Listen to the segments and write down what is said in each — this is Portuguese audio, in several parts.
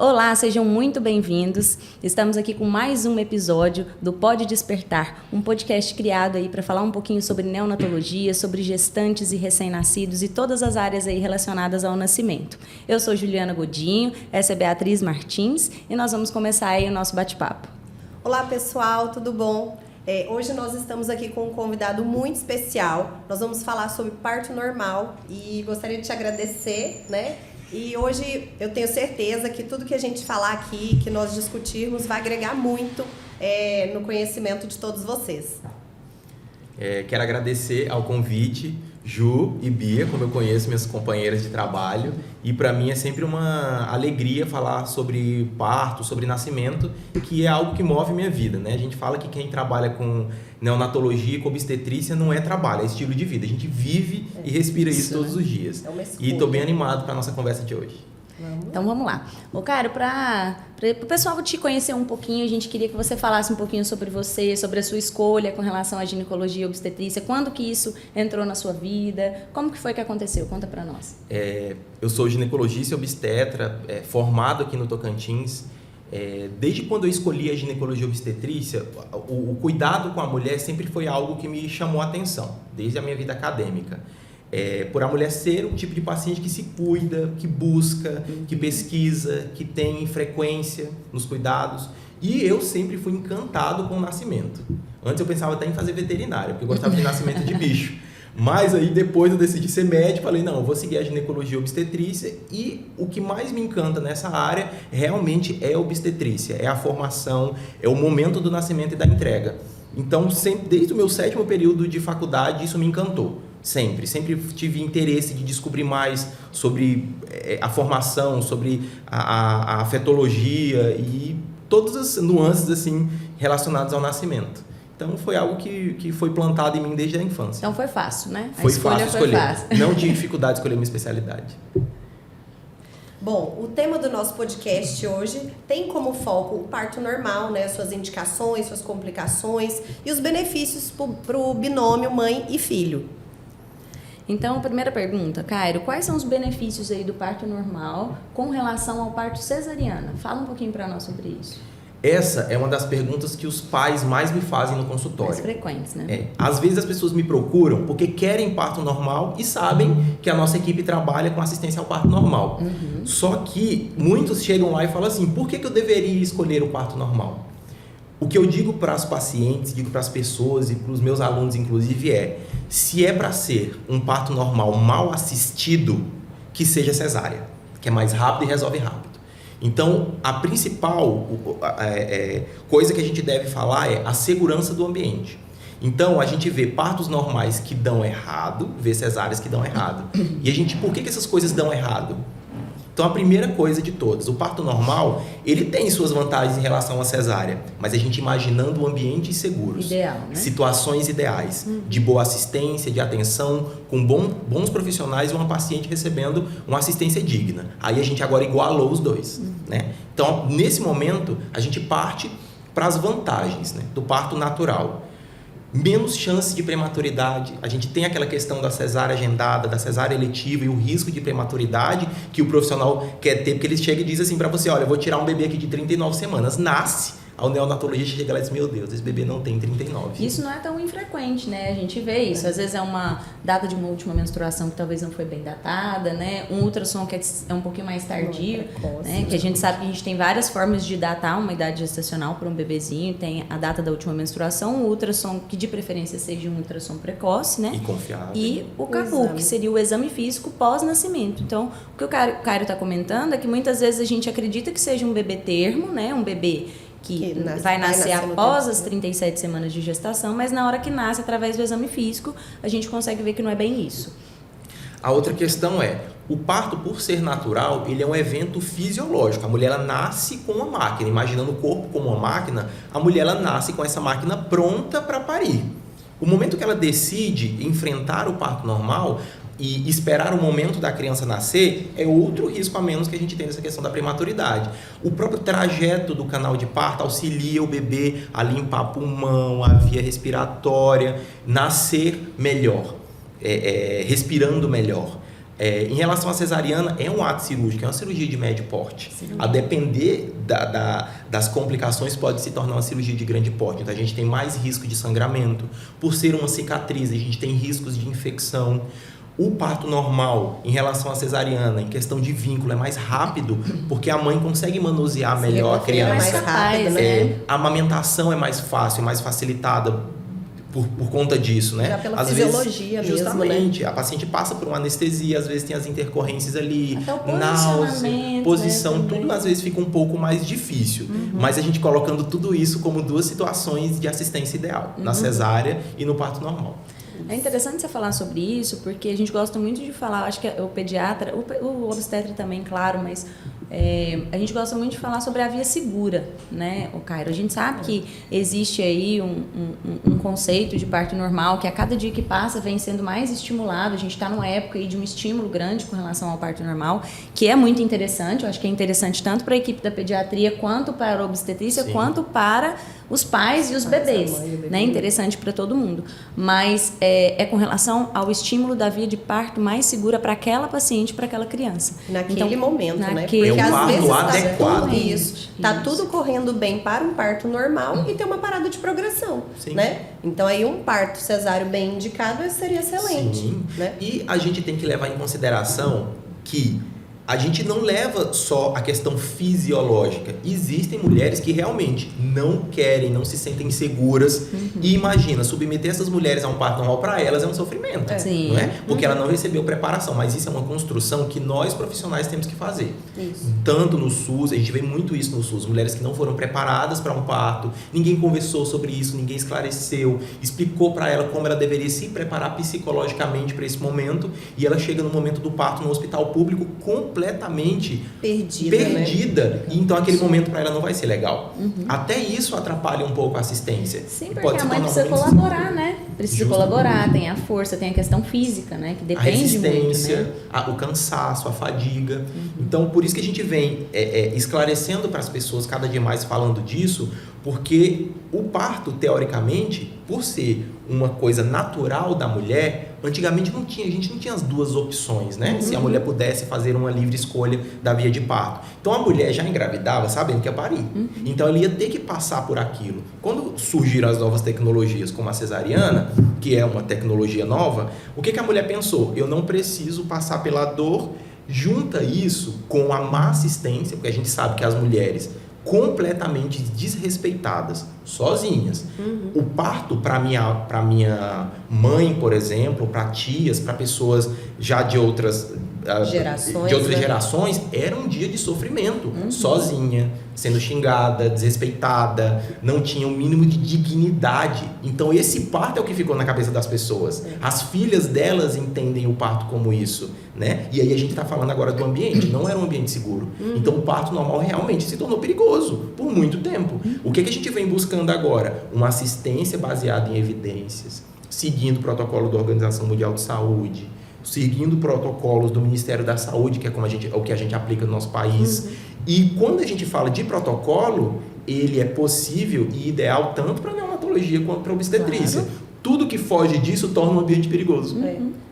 Olá, sejam muito bem-vindos. Estamos aqui com mais um episódio do Pode Despertar, um podcast criado aí para falar um pouquinho sobre neonatologia, sobre gestantes e recém-nascidos e todas as áreas aí relacionadas ao nascimento. Eu sou Juliana Godinho, essa é Beatriz Martins e nós vamos começar aí o nosso bate-papo. Olá pessoal, tudo bom? Hoje nós estamos aqui com um convidado muito especial. Nós vamos falar sobre parto normal e gostaria de te agradecer, né? E hoje eu tenho certeza que tudo que a gente falar aqui, que nós discutirmos, vai agregar muito no conhecimento de todos vocês. Quero agradecer ao convite, Ju e Bia, como eu conheço minhas companheiras de trabalho, e para mim é sempre uma alegria falar sobre parto, sobre nascimento, que é algo que move minha vida, né? A gente fala que quem trabalha com neonatologia e com obstetrícia não é trabalho, é estilo de vida. A gente vive e respira isso todos os dias. E estou bem animado para a nossa conversa de hoje. Então vamos lá. Ô, Cairo, para o pessoal te conhecer um pouquinho, a gente queria que você falasse um pouquinho sobre você, sobre a sua escolha com relação à ginecologia e obstetrícia, quando que isso entrou na sua vida, como que foi que aconteceu? Conta para nós. Eu sou ginecologista e obstetra, formado aqui no Tocantins. Desde quando eu escolhi a ginecologia e obstetrícia, o cuidado com a mulher sempre foi algo que me chamou a atenção, desde a minha vida acadêmica. Por a mulher ser um tipo de paciente que se cuida, que busca, que pesquisa, que tem frequência nos cuidados. E eu sempre fui encantado com o nascimento. Antes eu pensava até em fazer veterinária, porque eu gostava de nascimento de bicho. Mas aí depois eu decidi ser médico, falei, não, eu vou seguir a ginecologia e obstetrícia, e o que mais me encanta nessa área realmente é a obstetrícia, é a formação, é o momento do nascimento e da entrega. Então, sempre, desde o meu 7º período de faculdade, isso me encantou. Sempre tive interesse de descobrir mais sobre a formação, sobre a fetologia e todas as nuances assim, relacionadas ao nascimento. Então foi algo que foi plantado em mim desde a infância. Então foi fácil, né? Foi fácil escolher. Não tive dificuldade de escolher minha especialidade. Bom, o tema do nosso podcast hoje tem como foco o parto normal, né? Suas indicações, suas complicações e os benefícios para o binômio mãe e filho. Então, primeira pergunta, Cairo, quais são os benefícios aí do parto normal com relação ao parto cesariana? Fala um pouquinho para nós sobre isso. Essa é uma das perguntas que os pais mais me fazem no consultório. Mais frequentes, né? Às vezes as pessoas me procuram porque querem parto normal e sabem que a nossa equipe trabalha com assistência ao parto normal. Só que muitos chegam lá e falam assim, por que eu deveria escolher o parto normal? O que eu digo para os pacientes, digo para as pessoas e para os meus alunos, inclusive, se é para ser um parto normal mal assistido, que seja cesárea, que é mais rápido e resolve rápido. Então, a principal coisa que a gente deve falar é a segurança do ambiente. Então, a gente vê partos normais que dão errado, vê cesáreas que dão errado. E por que essas coisas dão errado? Então, a primeira coisa de todas, o parto normal, ele tem suas vantagens em relação à cesárea, mas a gente imaginando ambientes seguros. Ideal, né? Situações ideais, de boa assistência, de atenção, com bons profissionais e uma paciente recebendo uma assistência digna. Aí a gente agora igualou os dois, né? Então, nesse momento, a gente parte para as vantagens, né, do parto natural. Menos chance de prematuridade, a gente tem aquela questão da cesárea agendada, da cesárea eletiva e o risco de prematuridade que o profissional quer ter, porque ele chega e diz assim para você, olha, eu vou tirar um bebê aqui de 39 semanas, nasce, o neonatologista chega lá e diz, meu Deus, esse bebê não tem 39. Isso não é tão infrequente, né? A gente vê isso. Às vezes é uma data de uma última menstruação que talvez não foi bem datada, né? Um ultrassom que é um pouquinho mais tardio, né? Que a gente sabe que a gente tem várias formas de datar uma idade gestacional para um bebezinho. Tem a data da última menstruação, o ultrassom que de preferência seja um ultrassom precoce, né? E confiável. E o CAPU, que seria o exame físico pós-nascimento. Então, o que o Cairo está comentando é que muitas vezes a gente acredita que seja um bebê termo, né? Um bebê que vai nascer após as 37 semanas de gestação, mas na hora que nasce, através do exame físico, a gente consegue ver que não é bem isso. A outra questão é, o parto, por ser natural, ele é um evento fisiológico. A mulher ela nasce com uma máquina, imaginando o corpo como uma máquina, a mulher ela nasce com essa máquina pronta para parir. O momento que ela decide enfrentar o parto normal e esperar o momento da criança nascer é outro risco a menos que a gente tem nessa questão da prematuridade. O próprio trajeto do canal de parto auxilia o bebê a limpar pulmão, a via respiratória, nascer melhor, respirando melhor. Em relação à cesariana, é um ato cirúrgico, é uma cirurgia de médio porte. A depender das complicações, pode se tornar uma cirurgia de grande porte. Então, a gente tem mais risco de sangramento. Por ser uma cicatriz, a gente tem riscos de infecção. O parto normal, em relação à cesariana, em questão de vínculo, é mais rápido, porque a mãe consegue manusear melhor a criança. É mais rápido, né? A amamentação é mais fácil, mais facilitada por conta disso, né? Já pela às fisiologia vezes, mesmo, justamente, né? a paciente passa por uma anestesia, às vezes tem as intercorrências ali, até o náusea, posição, né, tudo às vezes fica um pouco mais difícil. Mas a gente colocando tudo isso como duas situações de assistência ideal, na cesárea e no parto normal. É interessante você falar sobre isso, porque a gente gosta muito de falar, acho que o pediatra, o obstetra também, claro, mas a gente gosta muito de falar sobre a via segura, né, o Cairo? A gente sabe que existe aí um conceito de parto normal, que a cada dia que passa vem sendo mais estimulado. A gente está numa época aí de um estímulo grande com relação ao parto normal, que é muito interessante. Eu acho que é interessante tanto para a equipe da pediatria, quanto para a obstetrícia, quanto para os pais e os bebês, né? Interessante para todo mundo. Mas é com relação ao estímulo da via de parto mais segura para aquela paciente, para aquela criança. Naquele momento, né? É um parto adequado. Tá tudo correndo bem para um parto normal e tem uma parada de progressão, né? Então aí um parto cesáreo bem indicado seria excelente, né? E a gente tem que levar em consideração que a gente não leva só a questão fisiológica. Existem mulheres que realmente não querem, não se sentem seguras. E imagina, submeter essas mulheres a um parto normal, para elas é um sofrimento. Não é? Porque ela não recebeu preparação. Mas isso é uma construção que nós profissionais temos que fazer. Tanto no SUS, a gente vê muito isso no SUS. Mulheres que não foram preparadas para um parto, ninguém conversou sobre isso, ninguém esclareceu, explicou para ela como ela deveria se preparar psicologicamente para esse momento. E ela chega no momento do parto no hospital público completamente perdida. Né? E então aquele momento para ela não vai ser legal. Até isso atrapalha um pouco a assistência. Sim, porque a mãe precisa colaborar, né? Precisa colaborar, tem a força, tem a questão física, né? Que depende a resistência, muito, né? O cansaço, a fadiga. Então, por isso que a gente vem esclarecendo para as pessoas cada dia mais falando disso, porque o parto, teoricamente, por ser uma coisa natural da mulher, antigamente a gente não tinha as duas opções, né? Se a mulher pudesse fazer uma livre escolha da via de parto. Então a mulher já engravidava sabendo que ia parir. Então ela ia ter que passar por aquilo. Quando surgiram as novas tecnologias, como a cesariana, que é uma tecnologia nova, o que a mulher pensou? Eu não preciso passar pela dor. Junta isso com a má assistência, porque a gente sabe que as mulheres completamente desrespeitadas, sozinhas. O parto, para minha mãe, por exemplo, para tias, para pessoas já de outras gerações, era um dia de sofrimento, sozinha, sendo xingada, desrespeitada, não tinha o mínimo de dignidade. Então esse parto é o que ficou na cabeça das pessoas. As filhas delas entendem o parto como isso, né? E aí a gente está falando agora do ambiente, não era um ambiente seguro. Então o parto normal realmente se tornou perigoso por muito tempo. O que a gente vem buscando agora? Uma assistência baseada em evidências, seguindo o protocolo da Organização Mundial de Saúde, seguindo protocolos do Ministério da Saúde, que é o que a gente aplica no nosso país. E quando a gente fala de protocolo, ele é possível e ideal tanto para a neonatologia quanto para a obstetrícia. Tudo que foge disso torna um ambiente perigoso.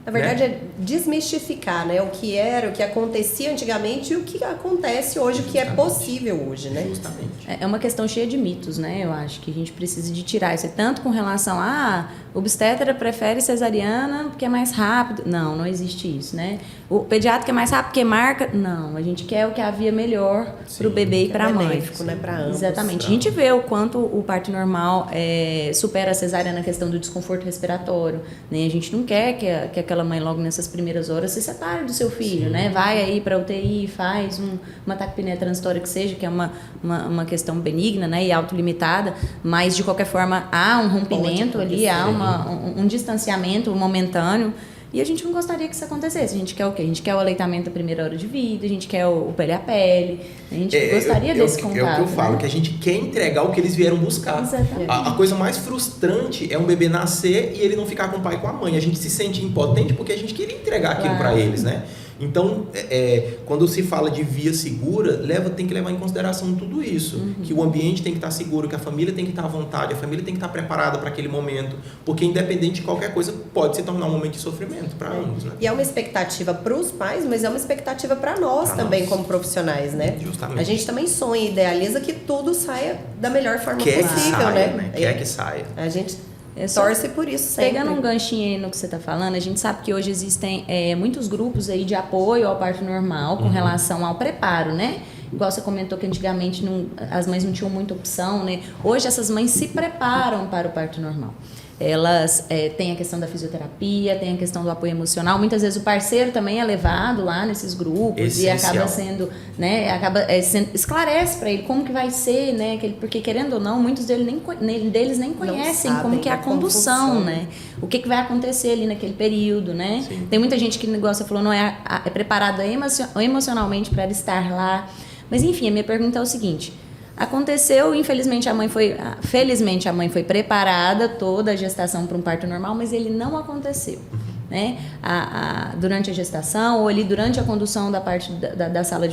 Na verdade, é desmistificar, né? O que era, o que acontecia antigamente e o que acontece hoje, o que é possível hoje, né? Justamente. É uma questão cheia de mitos, né? Eu acho que a gente precisa de tirar isso. Tanto com relação a obstetra prefere cesariana porque é mais rápido. Não existe isso, né? O pediatra quer mais rápido porque marca. Não, a gente quer o que havia melhor para o bebê e para a mãe. Benéfico, né? Para ambos. Exatamente. A gente vê o quanto o parto normal supera a cesárea na questão do desconforto respiratório, né? A gente não quer que aquela mãe logo nessas primeiras horas se separe do seu filho, né? Vai aí para UTI, faz uma taquipneia transitória que seja, que é uma questão benigna, né? E autolimitada, mas de qualquer forma há um rompimento ali, há um distanciamento momentâneo. E a gente não gostaria que isso acontecesse. A gente quer o quê? A gente quer o aleitamento da primeira hora de vida, a gente quer o pele a pele, a gente gostaria desse contato. É o que eu falo, né? que a gente quer entregar o que eles vieram buscar. Exatamente. A coisa mais frustrante é um bebê nascer e ele não ficar com o pai e com a mãe. A gente se sente impotente porque a gente queria entregar aquilo para eles, né? Então, quando se fala de via segura, tem que levar em consideração tudo isso. Que o ambiente tem que estar seguro, que a família tem que estar à vontade, a família tem que estar preparada para aquele momento. Porque independente de qualquer coisa, pode se tornar um momento de sofrimento para ambos. Né? E é uma expectativa para os pais, mas é uma expectativa para nós também, como profissionais, né? Justamente. A gente também sonha e idealiza que tudo saia da melhor forma Quer possível, que saia, né? Quer que saia. A gente torce por isso sempre. Pegando um ganchinho aí no que você está falando, a gente sabe que hoje existem muitos grupos aí de apoio ao parto normal com relação ao preparo, né? Igual você comentou que antigamente as mães não tinham muita opção, né? Hoje essas mães se preparam para o parto normal. Elas têm a questão da fisioterapia, tem a questão do apoio emocional. Muitas vezes o parceiro também é levado lá nesses grupos. Essencial. E acaba sendo, né, esclarece para ele como que vai ser, né, porque querendo ou não, muitos deles nem conhecem como que é a condução, né, o que vai acontecer ali naquele período, né. Sim. Tem muita gente que, igual você falou, não é preparada emocionalmente para estar lá. Mas enfim, a minha pergunta é o seguinte: aconteceu, infelizmente felizmente a mãe foi preparada toda a gestação para um parto normal, mas ele não aconteceu, né? Durante a gestação ou ali durante a condução da parte da sala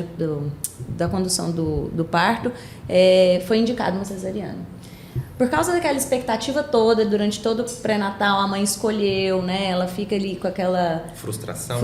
da condução do parto, foi indicado uma cesariana. Por causa daquela expectativa toda, durante todo o pré-natal, a mãe escolheu, né? Ela fica ali com aquela frustração,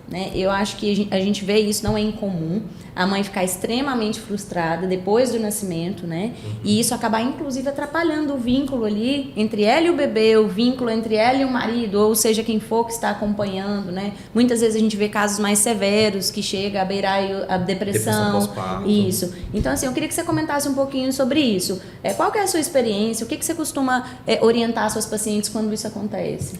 né? Eu acho que a gente vê isso, não é incomum, a mãe ficar extremamente frustrada depois do nascimento, né? E isso acabar, inclusive, atrapalhando o vínculo ali entre ela e o bebê, o vínculo entre ela e o marido, ou seja, quem for que está acompanhando, né? Muitas vezes a gente vê casos mais severos, que chega a beirar a depressão pós-parto. Isso. Então, assim, eu queria que você comentasse um pouquinho sobre isso. Qual que é a sua experiência? O que você costuma orientar suas pacientes quando isso acontece?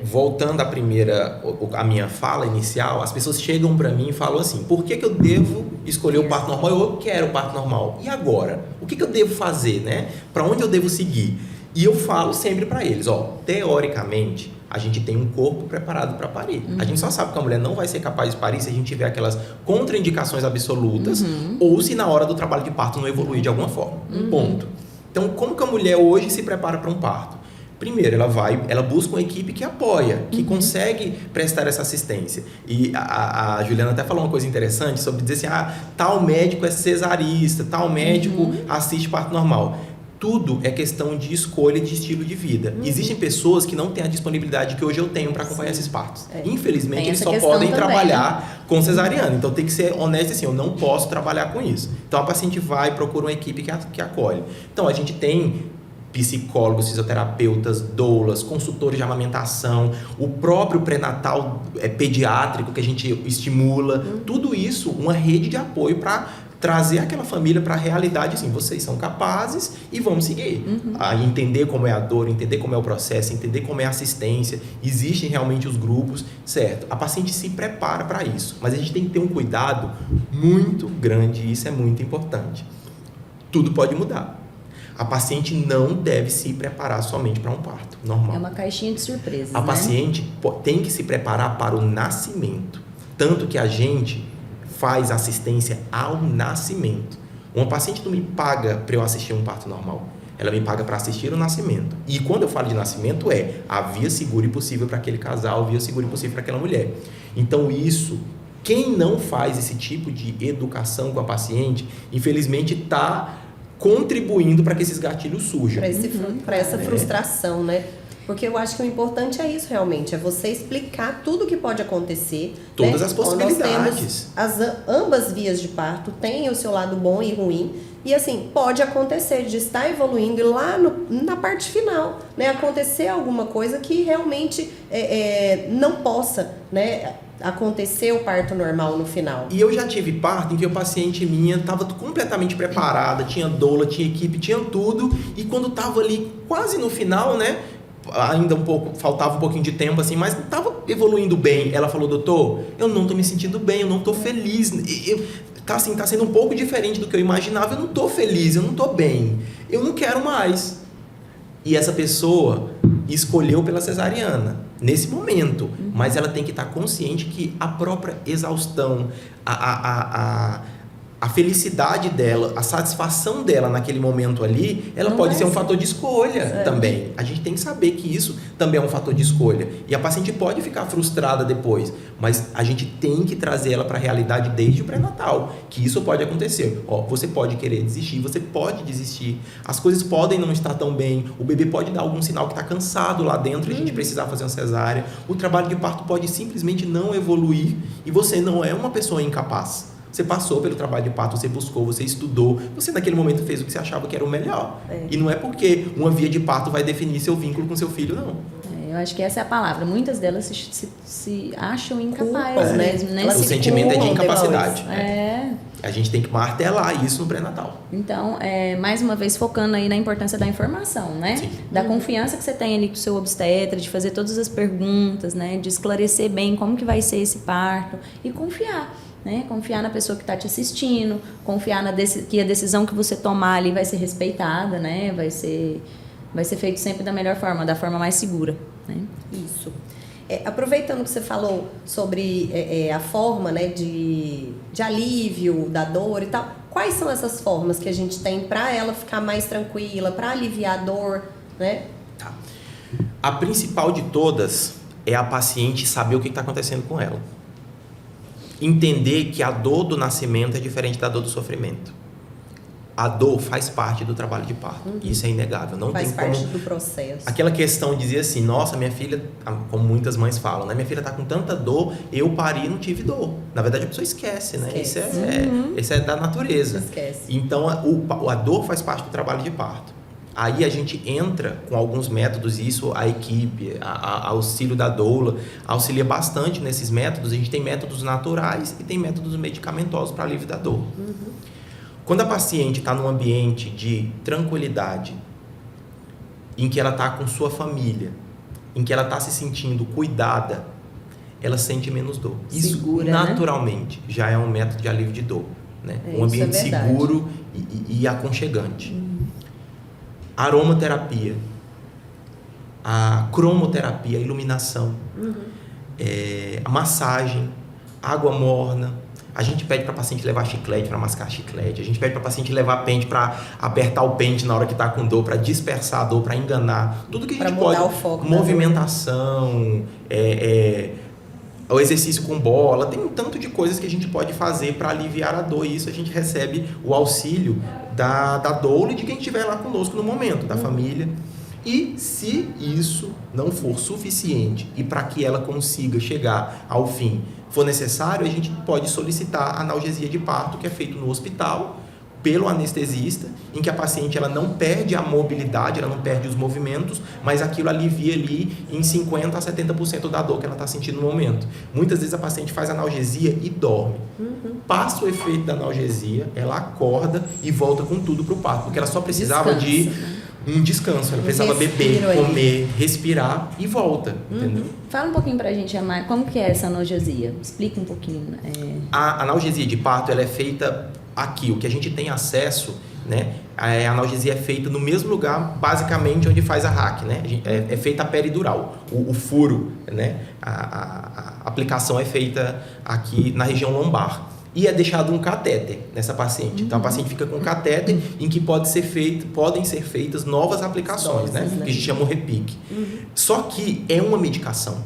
Voltando à minha fala inicial, as pessoas chegam para mim e falam assim: por que eu devo escolher o parto normal? Eu quero o parto normal. E agora? O que eu devo fazer, né? Para onde eu devo seguir? E eu falo sempre para eles: teoricamente, a gente tem um corpo preparado para parir. A gente só sabe que a mulher não vai ser capaz de parir se a gente tiver aquelas contraindicações absolutas ou se na hora do trabalho de parto não evoluir de alguma forma. Ponto. Então, como que a mulher hoje se prepara para um parto? Primeiro, ela busca uma equipe que apoia, que consegue prestar essa assistência. E a Juliana até falou uma coisa interessante sobre dizer assim: tal médico é cesarista, tal médico assiste parto normal. Tudo é questão de escolha de estilo de vida. Existem pessoas que não têm a disponibilidade que hoje eu tenho para acompanhar esses partos. Infelizmente, eles só podem trabalhar com cesariana. Então, tem que ser honesto assim: eu não posso trabalhar com isso. Então, a paciente vai e procura uma equipe que acolhe. Então, a gente tem psicólogos, fisioterapeutas, doulas, consultores de amamentação, o próprio pré-natal pediátrico que a gente estimula. Tudo isso, uma rede de apoio para trazer aquela família para a realidade, assim: vocês são capazes e vamos seguir. Entender como é a dor, entender como é o processo, entender como é a assistência. Existem realmente os grupos, certo? A paciente se prepara para isso, mas a gente tem que ter um cuidado muito grande e isso é muito importante. Tudo pode mudar. A paciente não deve se preparar somente para um parto normal. É uma caixinha de surpresas, A paciente tem que se preparar para o nascimento. Tanto que a gente faz assistência ao nascimento. Uma paciente não me paga para eu assistir um parto normal. Ela me paga para assistir o nascimento. E quando eu falo de nascimento, a via segura e possível para aquele casal, a via segura e possível para aquela mulher. Então, quem não faz esse tipo de educação com a paciente, infelizmente está contribuindo para que esses gatilhos surjam. Para essa frustração, né? Porque eu acho que o importante é isso realmente, é você explicar tudo o que pode acontecer. Todas as possibilidades. Nós temos ambas vias de parto, tem o seu lado bom e ruim. E assim, pode acontecer de estar evoluindo e lá na parte final, né, acontecer alguma coisa que realmente não possa, né, acontecer o parto normal no final. E eu já tive parto em que a paciente minha estava completamente preparada, tinha doula, tinha equipe, tinha tudo, e quando estava ali quase no final, né, ainda faltava um pouquinho de tempo assim, mas estava evoluindo bem, ela falou: doutor, eu não estou me sentindo bem, eu não estou feliz, tá sendo um pouco diferente do que eu imaginava, eu não estou feliz, eu não estou bem, eu não quero mais. E essa pessoa escolheu pela cesariana nesse momento, mas ela tem que estar consciente que a própria exaustão, a felicidade dela, a satisfação dela naquele momento ali, ela pode ser um fator de escolha também. A gente tem que saber que isso também é um fator de escolha. E a paciente pode ficar frustrada depois, mas a gente tem que trazer ela para a realidade desde o pré-natal, que isso pode acontecer. Ó, você pode querer desistir, você pode desistir, as coisas podem não estar tão bem, o bebê pode dar algum sinal que está cansado lá dentro e a gente precisar fazer uma cesárea, o trabalho de parto pode simplesmente não evoluir e você não é uma pessoa incapaz. Você passou pelo trabalho de parto, você buscou, você estudou, você naquele momento fez o que você achava que era o melhor. E não é porque uma via de parto vai definir seu vínculo com seu filho, não. Eu acho que essa é a palavra. Muitas delas se acham incapazes mesmo, né? O sentimento é de incapacidade. É. A gente tem que martelar isso no pré-natal. Então, mais uma vez, focando aí na importância da informação, né? Sim. Da confiança que você tem ali com o seu obstetra, de fazer todas as perguntas, né? De esclarecer bem como que vai ser esse parto e confiar. Né? Confiar na pessoa que está te assistindo, confiar que a decisão que você tomar ali vai ser respeitada, né? Vai ser feito sempre da melhor forma, da forma mais segura. Né? Isso. Aproveitando que você falou sobre a forma, né, de alívio da dor e tal, quais são essas formas que a gente tem para ela ficar mais tranquila, para aliviar a dor, né? Tá. A principal de todas é a paciente saber o que está acontecendo com ela. Entender que a dor do nascimento é diferente da dor do sofrimento. A dor faz parte do trabalho de parto. Isso é inegável. Não faz tem parte como... do processo. Aquela questão de dizer assim, nossa, minha filha, como muitas mães falam, né? Minha filha está com tanta dor, eu pari e não tive dor. Na verdade, a pessoa esquece, né? Isso é da natureza. Esquece. Então, a dor faz parte do trabalho de parto. Aí a gente entra com alguns métodos, isso a equipe, a auxílio da doula, auxilia bastante nesses métodos. A gente tem métodos naturais e tem métodos medicamentosos para alívio da dor. Quando a paciente está num ambiente de tranquilidade, em que ela está com sua família, em que ela está se sentindo cuidada, ela sente menos dor. Segura, isso naturalmente, né? Já é um método de alívio de dor. Né? Um ambiente seguro e aconchegante. Aromaterapia, a cromoterapia, a iluminação, a massagem, água morna. A gente pede para a paciente levar chiclete para mascar chiclete. A gente pede para a paciente levar pente para apertar o pente na hora que está com dor, para dispersar a dor, para enganar. Tudo que a gente pode. O foco movimentação, o exercício com bola. Tem um tanto de coisas que a gente pode fazer para aliviar a dor. E isso a gente recebe o auxílio da doula e de quem estiver lá conosco no momento, da família. E se isso não for suficiente e para que ela consiga chegar ao fim for necessário, a gente pode solicitar analgesia de parto, que é feito no hospital pelo anestesista, em que a paciente ela não perde a mobilidade, ela não perde os movimentos, mas aquilo alivia ali em 50% a 70% da dor que ela está sentindo no momento. Muitas vezes a paciente faz analgesia e dorme. Passa o efeito da analgesia, ela acorda e volta com tudo para o parto, porque ela só precisava de um descanso, ela precisava beber, comer, respirar e volta, entendeu? Fala um pouquinho pra gente, Amar, como que é essa analgesia? Explica um pouquinho. A analgesia de parto, ela é feita aqui, o que a gente tem acesso, né? A analgesia é feita no mesmo lugar, basicamente, onde faz a RAC, né? É feita a peridural, o furo, né? A aplicação é feita aqui na região lombar. E é deixado um catéter nessa paciente. Então, a paciente fica com um catéter em que podem ser feitas novas aplicações, né? Que a gente chama o repique. Só que é uma medicação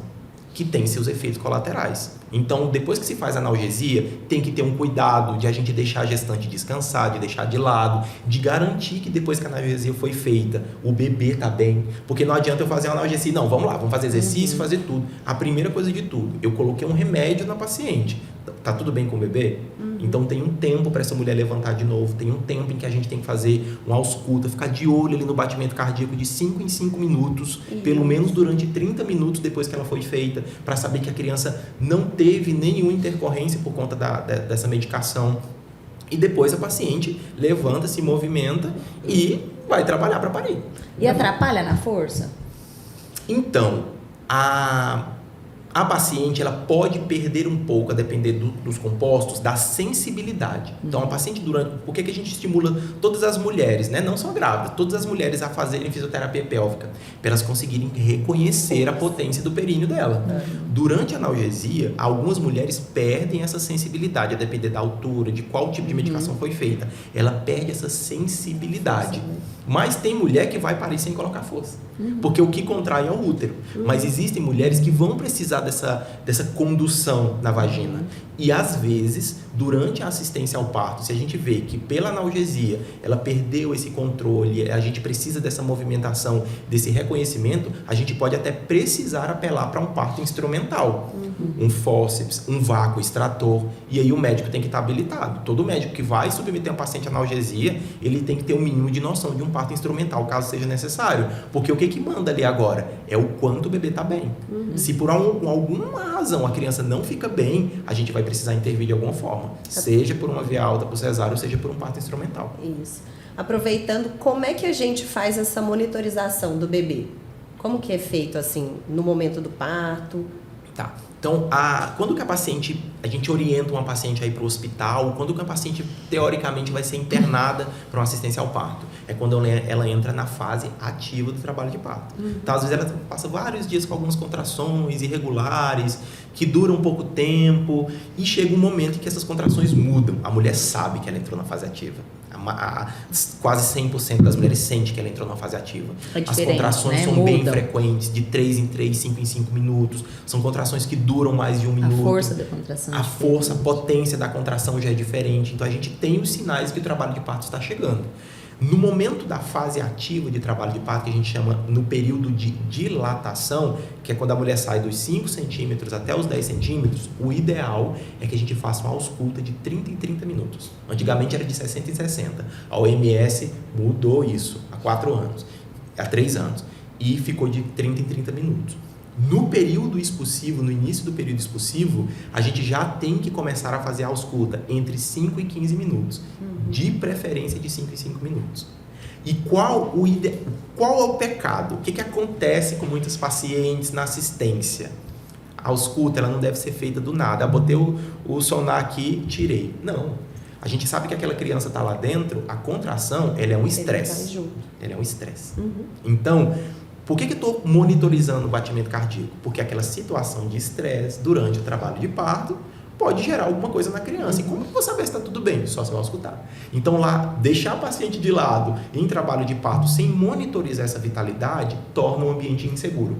que tem seus efeitos colaterais. Então, depois que se faz a analgesia, tem que ter um cuidado de a gente deixar a gestante descansar, de deixar de lado, de garantir que depois que a analgesia foi feita, o bebê está bem. Porque não adianta eu fazer uma analgesia. Não, vamos lá, vamos fazer exercício, fazer tudo. A primeira coisa de tudo, eu coloquei um remédio na paciente. Tá tudo bem com o bebê? Então tem um tempo para essa mulher levantar de novo, tem um tempo em que a gente tem que fazer uma ausculta, ficar de olho ali no batimento cardíaco de 5 em 5 minutos, pelo menos durante 30 minutos depois que ela foi feita, para saber que a criança não teve nenhuma intercorrência por conta dessa medicação. E depois a paciente levanta, se movimenta e vai trabalhar para parir. E atrapalha na força? Então, a paciente ela pode perder um pouco, a depender dos compostos, da sensibilidade. Então, a paciente por que a gente estimula todas as mulheres, né? Não só grávidas, todas as mulheres a fazerem fisioterapia pélvica, para elas conseguirem reconhecer a potência do períneo dela. Durante a analgesia, algumas mulheres perdem essa sensibilidade, a depender da altura, de qual tipo de medicação foi feita. Ela perde essa sensibilidade. Mas tem mulher que vai parir sem colocar força. Porque o que contrai é o útero. Mas existem mulheres que vão precisar dessa condução na vagina. E às vezes, durante a assistência ao parto, se a gente vê que pela analgesia ela perdeu esse controle, a gente precisa dessa movimentação, desse reconhecimento, a gente pode até precisar apelar para um parto instrumental. Um fórceps, um vácuo extrator, e aí o médico tem que estar habilitado. Todo médico que vai submeter um paciente à analgesia, ele tem que ter um mínimo de noção de um parto instrumental, caso seja necessário. Porque o que manda ali agora é o quanto o bebê está bem. Se por alguma razão a criança não fica bem, a gente vai precisar intervir de alguma forma. Seja por uma via alta, por cesárea, ou seja por um parto instrumental. Isso. Aproveitando, como é que a gente faz essa monitorização do bebê? Como que é feito, assim, no momento do parto? Tá. Então, quando que a gente orienta uma paciente a ir para o hospital, quando que a paciente, teoricamente, vai ser internada para uma assistência ao parto? É quando ela entra na fase ativa do trabalho de parto. Então, às vezes, ela passa vários dias com algumas contrações irregulares, que duram um pouco tempo, e chega um momento em que essas contrações mudam. A mulher sabe que ela entrou na fase ativa. Quase 100% das mulheres sente que ela entrou na fase ativa. As contrações são bem frequentes, de 3 em 3, 5 em 5 minutos. São contrações que duram mais de 1 minuto. A força da contração. A força, a potência da contração já é diferente. Então, a gente tem os sinais que o trabalho de parto está chegando. No momento da fase ativa de trabalho de parto, que a gente chama no período de dilatação, que é quando a mulher sai dos 5 centímetros até os 10 centímetros, o ideal é que a gente faça uma ausculta de 30 em 30 minutos. Antigamente era de 60 em 60. A OMS mudou isso há 3 anos, e ficou de 30 em 30 minutos. No período expulsivo, no início do período expulsivo, a gente já tem que começar a fazer a ausculta entre 5 e 15 minutos. De preferência de 5 em 5 minutos. E qual é o pecado? O que acontece com muitas pacientes na assistência? A ausculta, ela não deve ser feita do nada. Botei o sonar aqui, tirei. Não. A gente sabe que aquela criança está lá dentro, a contração, ela é um estresse. Ela é um estresse. Então, por que eu estou monitorizando o batimento cardíaco? Porque aquela situação de estresse durante o trabalho de parto pode gerar alguma coisa na criança. E como eu vou saber se está tudo bem? Só se eu auscultar. Então, deixar a paciente de lado em trabalho de parto sem monitorizar essa vitalidade torna o ambiente inseguro.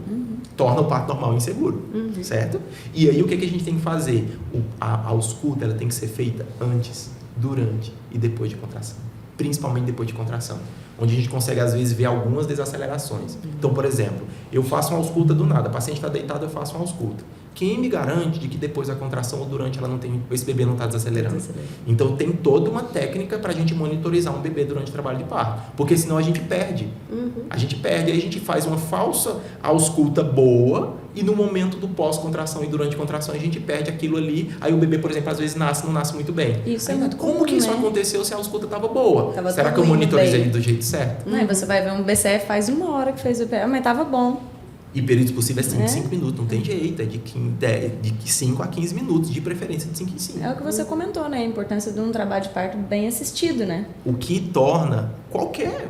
Torna o parto normal inseguro. Certo? E aí, o que a gente tem que fazer? A ausculta, ela tem que ser feita antes, durante e depois de contração. Principalmente depois de contração. Onde a gente consegue, às vezes, ver algumas desacelerações. Então, por exemplo, eu faço uma ausculta do nada. A paciente está deitada, eu faço uma ausculta. Quem me garante de que depois da contração ou durante esse bebê não está desacelerando? Então, tem toda uma técnica para a gente monitorizar um bebê durante o trabalho de parto. Porque senão a gente perde. A gente perde, aí a gente faz uma falsa ausculta boa e no momento do pós-contração e durante a contração a gente perde aquilo ali. Aí o bebê, por exemplo, às vezes não nasce muito bem. Isso é muito comum, como que isso aconteceu se a ausculta estava boa? Será que eu monitorizei ele do jeito certo? Aí você vai ver um BCF faz 1 hora que fez o BCF, mas estava bom. E períodos possíveis é 5 minutos, não tem jeito, é de 5 a 15 minutos, de preferência de 5 em 5. É o que você comentou, né? A importância de um trabalho de parto bem assistido, né? O que torna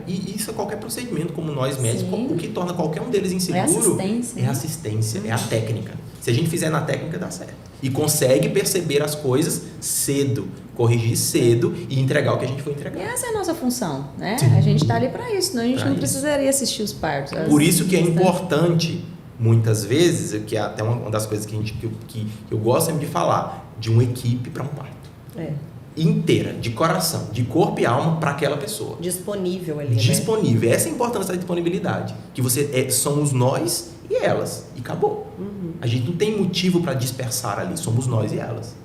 e isso é qualquer procedimento, como nós médicos, o que torna qualquer um deles inseguro é a assistência, é a técnica. Se a gente fizer na técnica, dá certo. E consegue perceber as coisas cedo, corrigir cedo e entregar o que a gente foi entregar. E essa é a nossa função, né? Sim. A gente está ali para isso, senão a gente não precisaria assistir os partos. Por isso que é importante, muitas vezes, que é até uma das coisas que eu gosto sempre de falar, de uma equipe para um parto. Inteira, de coração, de corpo e alma para aquela pessoa. Disponível ali, Disponível. Essa é a importância da disponibilidade. Que somos nós e elas. E acabou. A gente não tem motivo para dispersar ali. Somos nós e elas.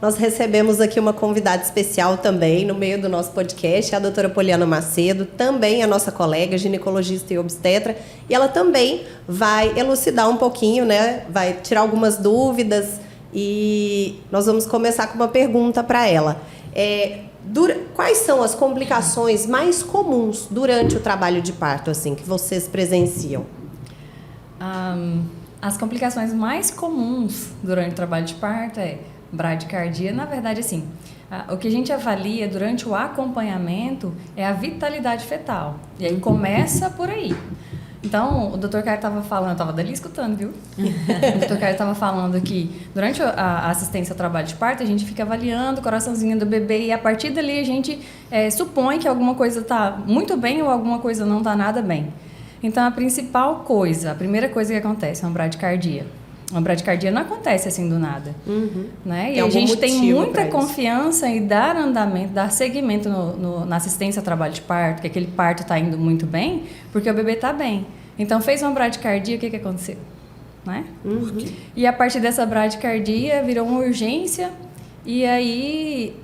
Nós recebemos aqui uma convidada especial também no meio do nosso podcast, a doutora Poliana Macedo, também a nossa colega, ginecologista e obstetra, e ela também vai elucidar um pouquinho, né? Vai tirar algumas dúvidas e nós vamos começar com uma pergunta para ela. Quais são as complicações mais comuns durante o trabalho de parto, assim, que vocês presenciam? As complicações mais comuns durante o trabalho de parto é bradicardia. Na verdade, assim, o que a gente avalia durante o acompanhamento é a vitalidade fetal. E aí começa por aí. Então, o Dr. Caio estava falando, eu estava dali escutando, viu? O Dr. Caio estava falando que durante a assistência ao trabalho de parto, a gente fica avaliando o coraçãozinho do bebê e a partir dali a gente supõe que alguma coisa está muito bem ou alguma coisa não está nada bem. Então, a primeira coisa que acontece é uma bradicardia. Uma bradicardia não acontece assim do nada. Né? E a gente tem muita confiança em dar andamento, dar seguimento na assistência ao trabalho de parto, que aquele parto está indo muito bem, porque o bebê está bem. Então, fez uma bradicardia, o que aconteceu? Né? E a partir dessa bradicardia, virou uma urgência, e aí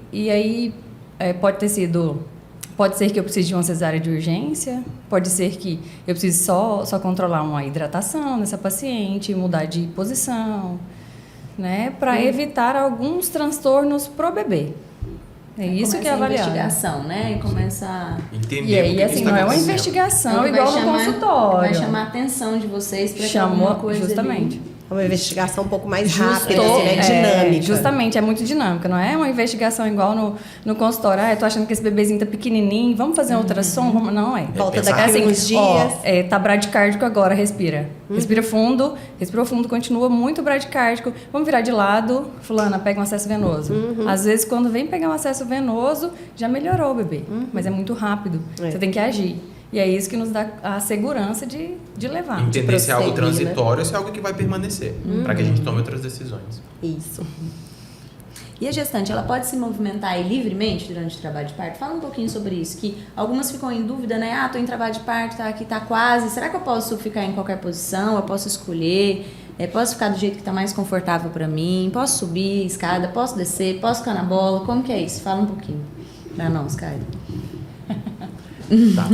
pode ser que eu precise de uma cesárea de urgência, pode ser que eu precise só controlar uma hidratação nessa paciente, mudar de posição, né, para evitar alguns transtornos pro bebê. É isso que é avaliado. Começa a investigação, né? E começa a... Entender e aí, assim, não é uma investigação igual no consultório. Vai chamar a atenção de vocês para que alguma coisa justamente. Ali... Uma investigação um pouco mais rápida, assim, né? Dinâmica. Justamente, é muito dinâmica, não é uma investigação igual no consultório. Eu tô achando que esse bebezinho tá pequenininho, vamos fazer um ultrassom? Não é. Volta daqui uns dias. Tá bradicárdico agora, respira. Respira fundo, respirou fundo, continua muito bradicárdico. Vamos virar de lado, fulana, pega um acesso venoso. Às vezes, quando vem pegar um acesso venoso, já melhorou o bebê, mas é muito rápido. Você tem que agir. E é isso que nos dá a segurança de levar. Entender se é algo transitório ou se é algo que vai permanecer, para que a gente tome outras decisões. Isso. E a gestante, ela pode se movimentar aí livremente durante o trabalho de parto? Fala um pouquinho sobre isso, que algumas ficam em dúvida, né? Tô em trabalho de parto, tá aqui, tá quase. Será que eu posso ficar em qualquer posição? Eu posso escolher? Posso ficar do jeito que tá mais confortável para mim? Posso subir escada? Posso descer? Posso ficar na bola? Como que é isso? Fala um pouquinho para nós, Caio. Tá.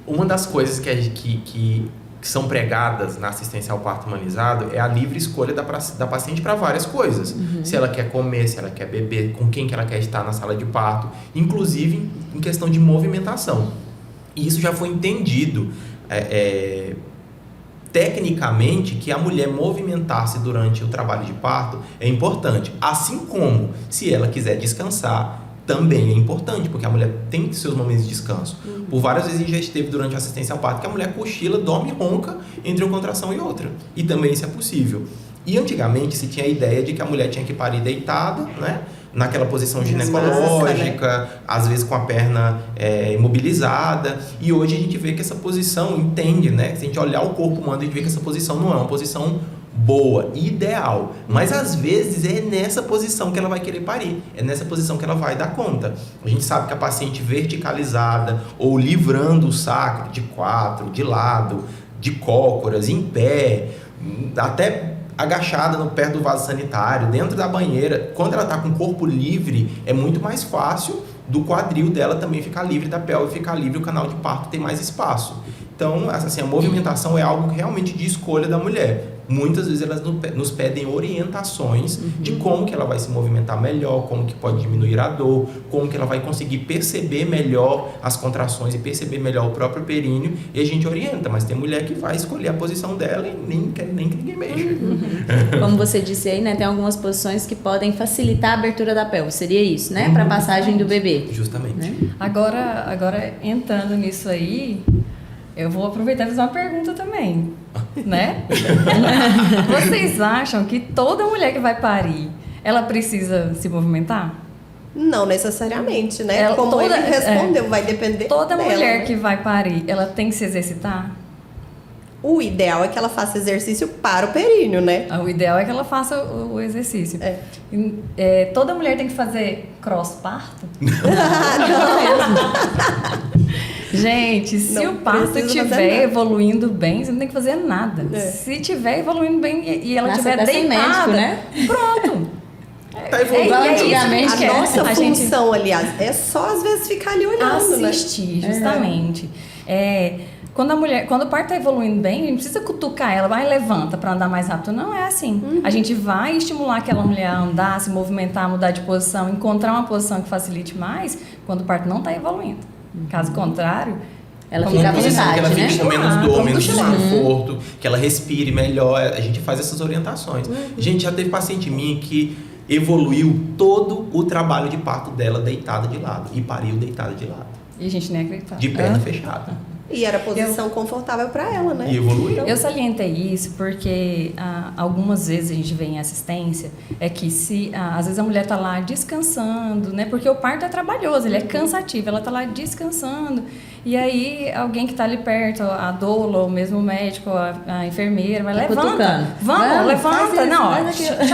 Uma das coisas que são pregadas na assistência ao parto humanizado é a livre escolha da paciente para várias coisas. Se ela quer comer, se ela quer beber, com quem que ela quer estar na sala de parto, inclusive em questão de movimentação. E isso já foi entendido tecnicamente que a mulher movimentar-se durante o trabalho de parto é importante. Assim como, se ela quiser descansar, também é importante, porque a mulher tem seus momentos de descanso. Por várias vezes a gente já esteve durante a assistência ao parto que a mulher cochila, dorme e ronca entre uma contração e outra. E também isso é possível. E antigamente se tinha a ideia de que a mulher tinha que parir deitada, né? Naquela posição ginecológica, né? Às vezes com a perna imobilizada. E hoje a gente vê que essa posição entende, né? Se a gente olhar o corpo humano, a gente vê que essa posição não é uma posição boa, ideal, mas às vezes é nessa posição que ela vai querer parir, é nessa posição que ela vai dar conta. A gente sabe que a paciente verticalizada ou livrando o sacro de quatro, de lado, de cócoras, em pé, até agachada no pé do vaso sanitário, dentro da banheira, quando ela está com o corpo livre, é muito mais fácil do quadril dela também ficar livre, da pelve ficar livre, o canal de parto tem mais espaço. Então, assim, a movimentação é algo realmente de escolha da mulher. Muitas vezes elas nos pedem orientações de como que ela vai se movimentar melhor, como que pode diminuir a dor, como que ela vai conseguir perceber melhor as contrações e perceber melhor o próprio períneo, e a gente orienta, mas tem mulher que vai escolher a posição dela e nem quer nem que ninguém mexa. Como você disse aí, né, tem algumas posições que podem facilitar a abertura da pelve, seria isso, né, para a passagem do bebê. Justamente. Né? Agora, entrando nisso aí, eu vou aproveitar e fazer uma pergunta também, né? Vocês acham que toda mulher que vai parir, ela precisa se movimentar? Não necessariamente, né? Como ele respondeu, vai depender toda dela. Mulher que vai parir, ela tem que se exercitar? O ideal é que ela faça exercício para o períneo, né? O ideal é que ela faça o exercício. Toda mulher tem que fazer cross-parto? Não mesmo. Gente, se o parto estiver evoluindo bem, você não tem que fazer nada. Se estiver evoluindo bem e ela estiver deitada, sem médico, né? Pronto. Tá evoluindo. Antigamente, a nossa função, aliás, é só às vezes ficar ali olhando, assistir, né? Justamente. Quando o parto está evoluindo bem, a gente precisa cutucar ela, vai e levanta para andar mais rápido. Não é assim. A gente vai estimular aquela mulher a andar, se movimentar, mudar de posição, encontrar uma posição que facilite mais quando o parto não está evoluindo. Caso contrário, Ela Uma fica à posição que ela vontade, fique né? com menos dor, Como menos do chão. desconforto, que ela respire melhor. A gente faz essas orientações. Gente, já teve paciente minha que evoluiu todo o trabalho de parto dela deitada de lado e pariu deitada de lado, E a gente nem acreditava. de perna fechada. E era a posição confortável para ela, né? E evoluiu. Eu salientei isso porque algumas vezes a gente vê em assistência é que se às vezes a mulher está lá descansando, né? Porque o parto é trabalhoso, ele é cansativo, ela está lá descansando e aí alguém que está ali perto, a doula, ou mesmo o médico, a enfermeira, vai Tá levanta, cutucando. vamos, levanta, faz isso, não, faz aquilo.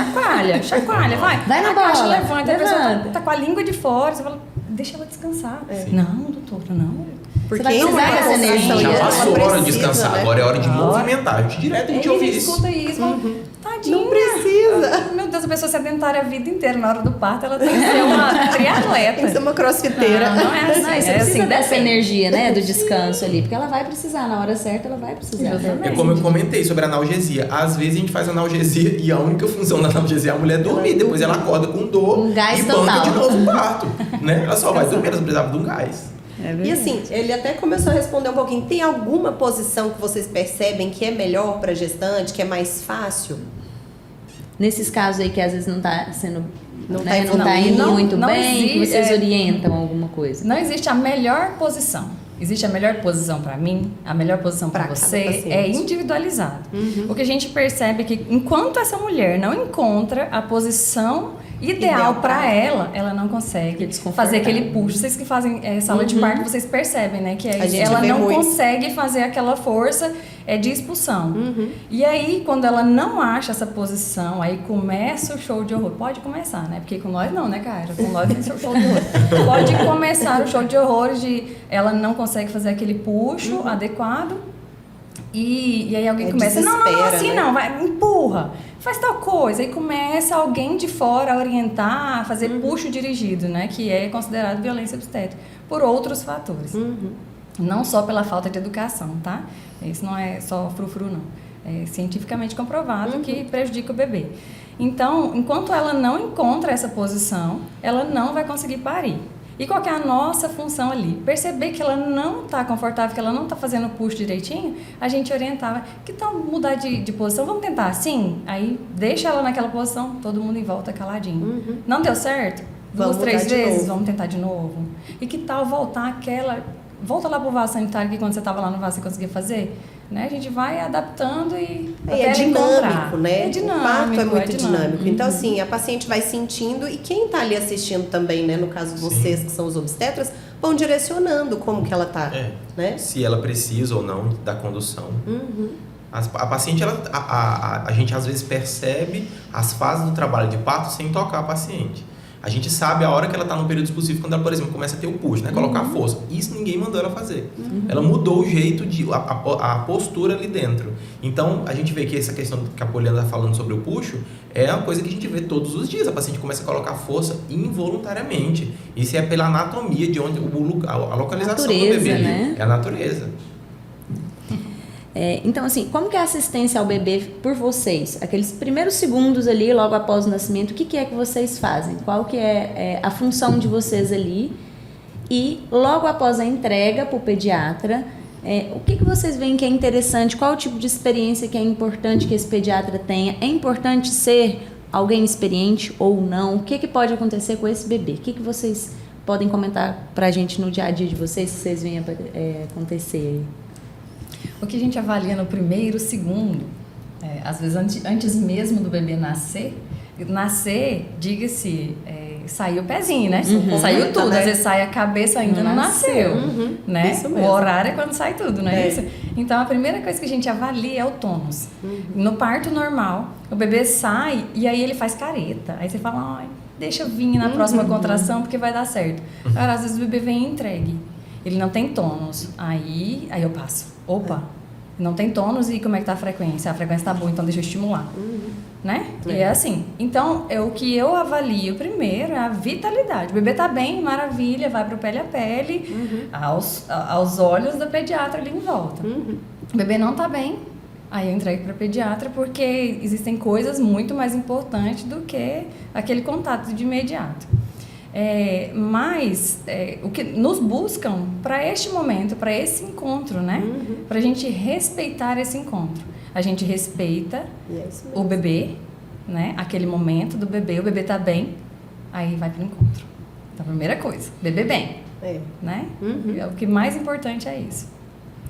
chacoalha, vai. Vai na a caixa bola, levanta, a pessoa levanta. tá com a língua de fora, você fala, deixa ela descansar. Não, doutora, não. Porque Você vai não precisar é dessa energia. Já ela passou a hora de precisa, descansar, né? agora é hora de movimentar. A gente direto a gente ouve Ele isso. escuta isso, tadinha. Não precisa. Meu Deus, a pessoa sedentária a vida inteira. Na hora do parto, ela tem que ser uma triatleta. Tem que ser uma crossfiteira. Não é assim. Não, e você é precisa assim, dessa depende. energia, né, do descanso ali, porque ela vai precisar, na hora certa ela vai precisar. Exatamente. É como eu comentei sobre a analgesia. Às vezes a gente faz analgesia e a única função da analgesia é a mulher dormir. Depois ela acorda com dor Um gás e banca total. de novo o parto. Né? Ela só vai dormir, ela precisava de um gás. E assim, ele até começou a responder um pouquinho. Tem alguma posição que vocês percebem que é melhor para gestante, que é mais fácil? Nesses casos aí que às vezes não tá sendo, Não tá né, não tá evoluindo. indo muito Não bem, que existe, vocês é. orientam alguma coisa. Não existe a melhor posição. Existe a melhor posição para mim, a melhor posição para Pra cada você, paciente. é individualizado. O que a gente percebe é que enquanto essa mulher não encontra a posição ideal Ideal para pra ela não Fica consegue desconfortável. fazer aquele puxo. Vocês que fazem sala de parto, vocês percebem, né? Que A gente ela vê não muito. consegue fazer aquela força de expulsão. E aí, quando ela não acha essa posição, aí começa o show de horror. Pode começar, né? Porque com nós não, né, cara? Com nós tem seu show de horror. Pode começar o show de horror de ela não consegue fazer aquele puxo adequado. E aí alguém começa, não, desespera, assim né? não, vai, empurra, faz tal coisa. E começa alguém de fora a orientar, a fazer puxo dirigido, né? Que é considerado violência obstétrica, por outros fatores. Não só pela falta de educação, tá? Isso não é só frufru, não. É cientificamente comprovado que prejudica o bebê. Então, enquanto ela não encontra essa posição, ela não vai conseguir parir. E qual que é a nossa função ali? Perceber que ela não está confortável, que ela não está fazendo o push direitinho, a gente orientava, que tal mudar de posição? Vamos tentar assim? Aí deixa ela naquela posição, todo mundo em volta caladinho. Não deu certo? Vamos 2, 3 mudar de vezes? novo. Vamos tentar de novo. E que tal voltar aquela... Volta lá pro vaso sanitário que quando você estava lá no vaso você conseguia fazer? Né? A gente vai adaptando e É, até é ela dinâmico, encontrar. né? É dinâmico, O parto é muito dinâmico. dinâmico. Então, assim, a paciente vai sentindo e quem tá ali assistindo também, né? No caso de vocês, que são os obstetras, vão direcionando como que ela tá, né? Se ela precisa ou não da condução. A paciente, a gente às vezes percebe as fases do trabalho de parto sem tocar a paciente. A gente sabe a hora que ela está no período específico, quando ela, por exemplo, começa a ter o push, né? Colocar a força. Isso ninguém mandou ela fazer. Ela mudou o jeito, a postura ali dentro. Então, a gente vê que essa questão que a Poliana está falando sobre o puxo é uma coisa que a gente vê todos os dias. A paciente começa a colocar força involuntariamente. Isso é pela anatomia de onde a localização Natureza, do bebê. né? É a natureza. Então, assim, como que é a assistência ao bebê por vocês? Aqueles primeiros segundos ali, logo após o nascimento, o que é que vocês fazem? Qual que é a função de vocês ali? E logo após a entrega para o pediatra, o que vocês veem que é interessante? Qual o tipo de experiência que é importante que esse pediatra tenha? É importante ser alguém experiente ou não? O que pode acontecer com esse bebê? O que vocês podem comentar para a gente no dia a dia de vocês, se vocês veem acontecer? O que a gente avalia no primeiro, segundo, às vezes antes mesmo do bebê nascer, diga-se, saiu o pezinho, né? Saiu tudo, né? às vezes sai a cabeça ainda não nasceu, né? Isso O mesmo. horário é quando sai tudo, não é É. isso? Então a primeira coisa que a gente avalia é o tônus. No parto normal, o bebê sai e aí ele faz careta. Aí você fala, ai, deixa eu vir na próxima contração porque vai dar certo. Agora, às vezes o bebê vem entregue. Ele não tem tônus. Aí eu passo. Opa, não tem tônus e como é que tá a frequência? A frequência tá boa, então deixa eu estimular. Né? E é assim. Então, o que eu avalio primeiro é a vitalidade. O bebê tá bem, maravilha, vai pro pele a pele, aos olhos da pediatra ali em volta. O bebê não tá bem, aí eu entrego para pediatra porque existem coisas muito mais importantes do que aquele contato de imediato. Mas o que nos buscam para este momento, para esse encontro, né? Para a gente respeitar esse encontro. A gente respeita o bebê, né? Aquele momento do bebê, o bebê tá bem, aí vai pro encontro. Então, a primeira coisa, bebê bem, né? O que mais importante é isso.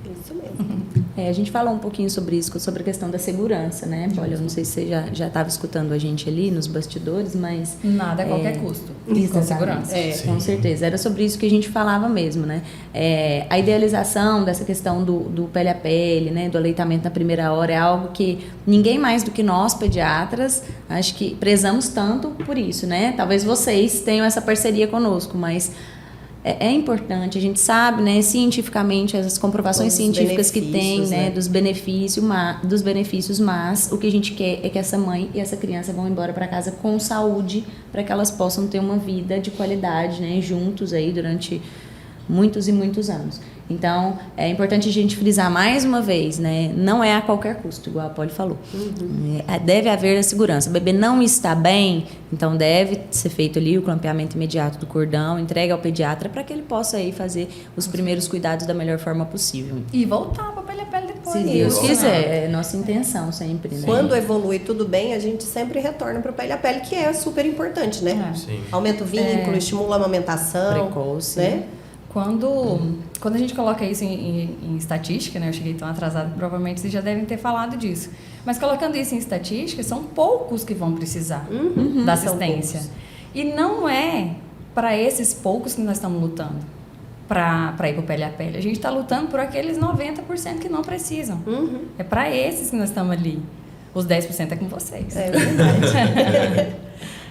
Isso mesmo. A gente falou um pouquinho sobre isso, sobre a questão da segurança, né? Olha, eu não sei se você já estava escutando a gente ali nos bastidores, mas... Nada a qualquer custo. Isso, com segurança. Com certeza. Era sobre isso que a gente falava mesmo, né? A idealização dessa questão do pele a pele, né? Do aleitamento na primeira hora é algo que ninguém mais do que nós, pediatras, acho que prezamos tanto por isso, né? Talvez vocês tenham essa parceria conosco, mas... É importante, a gente sabe, né, cientificamente, as comprovações científicas que tem, né, dos benefícios, mas o que a gente quer é que essa mãe e essa criança vão embora para casa com saúde, para que elas possam ter uma vida de qualidade, né, juntos aí durante muitos e muitos anos. Então, é importante a gente frisar mais uma vez, né? Não é a qualquer custo, igual a Polly falou. Deve haver a segurança. O bebê não está bem, então deve ser feito ali o clampeamento imediato do cordão, entregue ao pediatra para que ele possa aí fazer os primeiros cuidados da melhor forma possível. E voltar para pele a pele depois. Se Deus quiser, é nossa intenção sempre, né? Quando evolui tudo bem, a gente sempre retorna para o pele a pele, que é super importante, né? Sim. Aumenta o vínculo, estimula a amamentação. Precoce. Né? Quando a gente coloca isso em estatística, né? Eu cheguei tão atrasada que provavelmente vocês já devem ter falado disso. Mas colocando isso em estatística, são poucos que vão precisar da assistência. E não é para esses poucos que nós estamos lutando para ir para o pele a pele. A gente está lutando por aqueles 90% que não precisam. É para esses que nós estamos ali. Os 10% é com vocês. É verdade.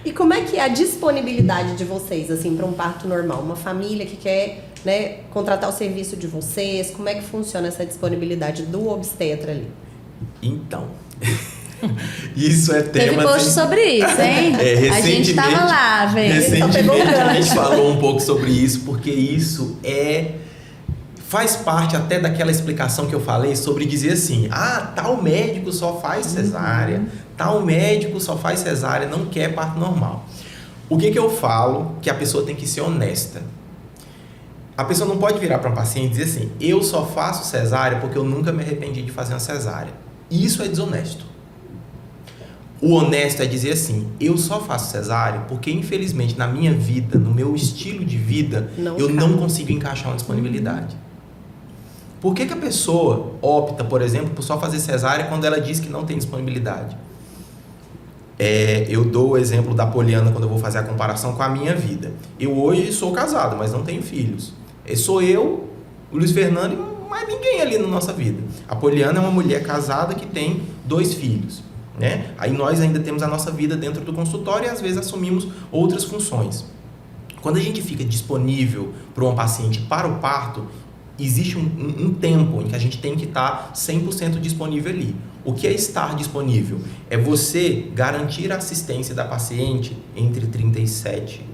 E como é que é a disponibilidade de vocês, assim, para um parto normal? Uma família que quer, né, contratar o serviço de vocês, como é que funciona essa disponibilidade do obstetra ali? Então, isso é tema... Teve post sobre isso, hein? A gente estava lá, velho. Recentemente a gente falou um pouco sobre isso, porque isso faz parte até daquela explicação que eu falei sobre dizer assim, tal médico só faz cesárea, tal médico só faz cesárea, não quer parto normal. O que eu falo? Que a pessoa tem que ser honesta. A pessoa não pode virar para um paciente e dizer assim, eu só faço cesárea porque eu nunca me arrependi de fazer uma cesárea. Isso é desonesto. O honesto é dizer assim, eu só faço cesárea porque infelizmente na minha vida, no meu estilo de vida, eu não consigo encaixar uma disponibilidade. Por que a pessoa opta, por exemplo, por só fazer cesárea quando ela diz que não tem disponibilidade? Eu dou o exemplo da Poliana quando eu vou fazer a comparação com a minha vida. Eu hoje sou casado, mas não tenho filhos. Sou eu, o Luiz Fernando e mais ninguém ali na nossa vida. A Poliana é uma mulher casada que tem 2 filhos. Né? Aí nós ainda temos a nossa vida dentro do consultório e às vezes assumimos outras funções. Quando a gente fica disponível para um paciente para o parto, existe um tempo em que a gente tem que estar 100% disponível ali. O que é estar disponível? É você garantir a assistência da paciente entre 37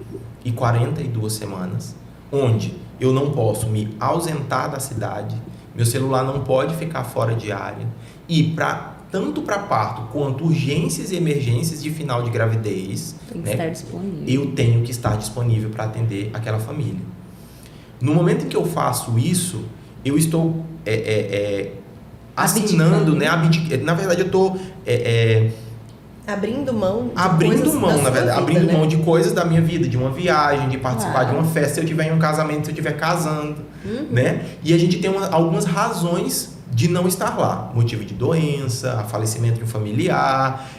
e 42 semanas, onde eu não posso me ausentar da cidade, meu celular não pode ficar fora de área, e tanto para parto quanto urgências e emergências de final de gravidez, tem que estar disponível. Eu tenho que estar disponível para atender aquela família. No momento em que eu faço isso, eu estou assinando, né? Na verdade, eu estou abrindo mão de coisas da minha vida, de uma viagem, de participar de uma festa, se eu estiver em um casamento, se eu estiver casando, né? E a gente tem algumas razões de não estar lá. Motivo de doença, falecimento de um familiar,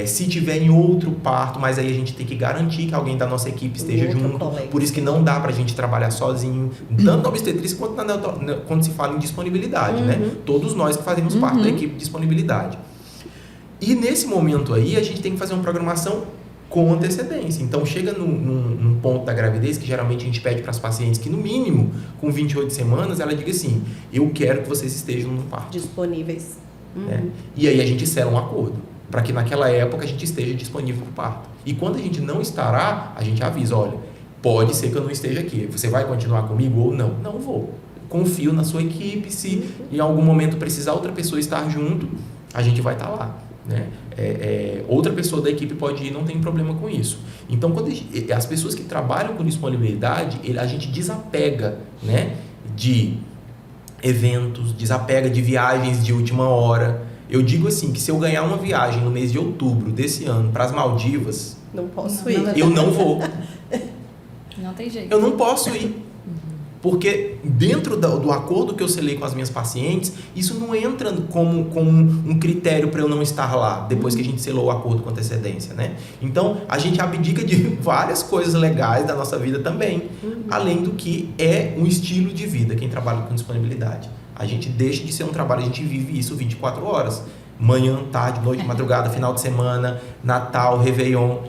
se tiver em outro parto, mas aí a gente tem que garantir que alguém da nossa equipe esteja junto. Por isso que não dá pra gente trabalhar sozinho, tanto na obstetrícia quanto quando se fala em disponibilidade, né? Todos nós que fazemos parte da equipe de disponibilidade. E nesse momento aí, a gente tem que fazer uma programação com antecedência. Então, chega num ponto da gravidez que geralmente a gente pede para as pacientes que, no mínimo, com 28 semanas, ela diga assim, eu quero que vocês estejam no parto. Disponíveis. Né? E aí a gente sela um acordo, para que naquela época a gente esteja disponível para o parto. E quando a gente não estará, a gente avisa, olha, pode ser que eu não esteja aqui, você vai continuar comigo ou não? Não vou. Confio na sua equipe, se em algum momento precisar outra pessoa estar junto, a gente vai estar lá. né? Outra pessoa da equipe pode ir, não tem problema com isso. Então, quando as pessoas que trabalham com disponibilidade, a gente desapega, né, de eventos, desapega de viagens de última hora. Eu digo assim, que se eu ganhar uma viagem no mês de outubro desse ano para as Maldivas, Não posso ir. eu não vou. Não tem jeito. Eu não posso ir. Porque dentro do acordo que eu selei com as minhas pacientes, isso não entra como um critério para eu não estar lá, depois que a gente selou o acordo com antecedência, né? Então, a gente abdica de várias coisas legais da nossa vida também, além do que é um estilo de vida, quem trabalha com disponibilidade. A gente deixa de ser um trabalho, a gente vive isso 24 horas. Manhã, tarde, noite, madrugada, final de semana, Natal, Réveillon.